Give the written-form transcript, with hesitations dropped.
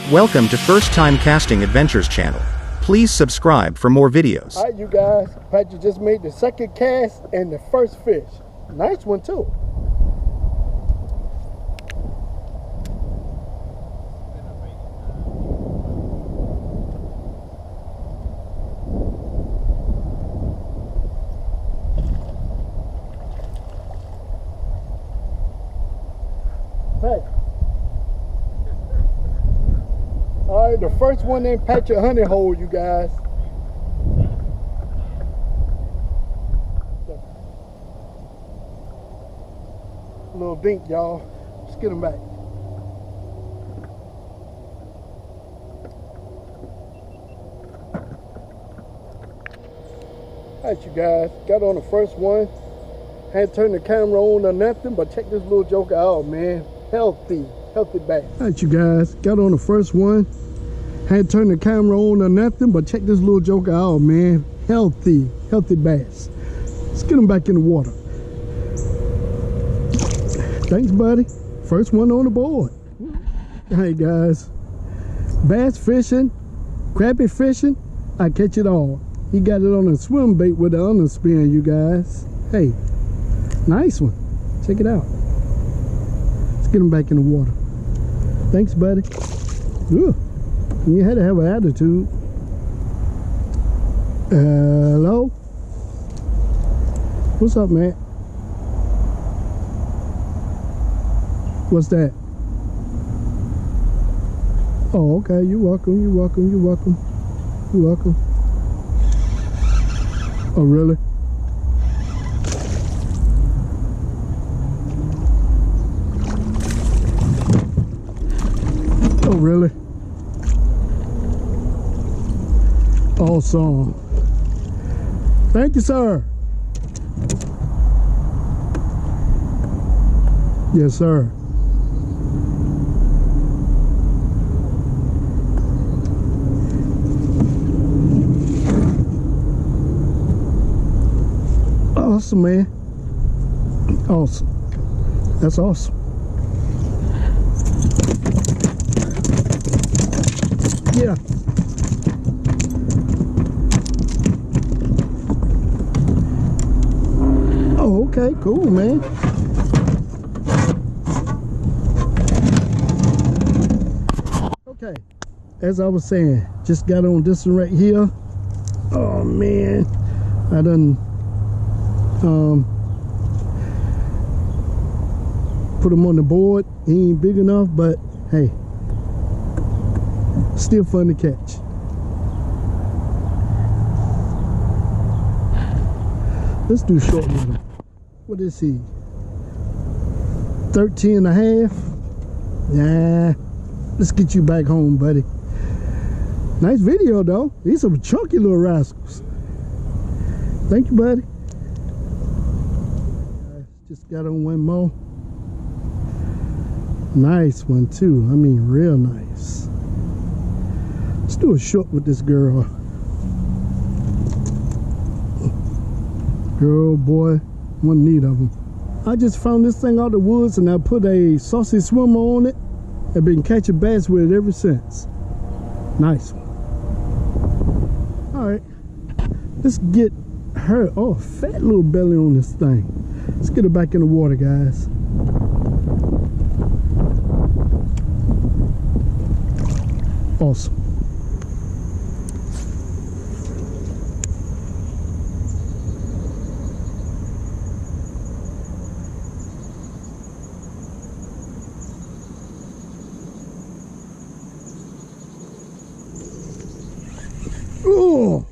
Welcome to First Time Casting Adventures channel. Please subscribe for more videos. All right, you guys, Patrick just made the second cast and the first fish. Nice one too. Hey. All right, the first one in Patrick honey hole, you guys. Little dink, y'all. Let's get him back. All right, you guys, got on the first one. Hadn't turned the camera on or nothing, but check this little joker out, man. Healthy bass. All right, you guys, got on the first one. Hadn't turned the camera on or nothing, but check this little joker out, man. Healthy bass. Let's get him back in the water. Thanks, buddy. First one on the board. Hey, guys. Bass fishing, crappie fishing, I catch it all. He got it on a swim bait with the underspin, you guys. Hey, nice one. Check it out. Let's get him back in the water. Thanks, buddy. Ooh, you had to have an attitude. Hello? What's up, man? What's that? Oh, okay. You're welcome. You're welcome. You're welcome. You're welcome. Oh, really? Oh, really? Awesome. Thank you, sir. Yes, sir. Awesome, man. Awesome. That's awesome. Yeah. Oh, okay, cool, man. Okay, as I was saying, just got on this one right here. Oh man, I done put him on the board. He ain't big enough, but hey, still fun to catch. Let's do short with him. What is he? 13 and a half? Nah, let's get you back home, buddy. Nice video though. These some chunky little rascals. Thank you, buddy. Just got on one more. Nice one too. I mean, real nice. Let's do a short with this girl. Girl, boy, one neat of them. I just found this thing out of the woods and I put a saucy swimmer on it. I've been catching bass with it ever since. Nice one. All right, let's get her. Oh, fat little belly on this thing. Let's get her back in the water, guys. Awesome. Oh,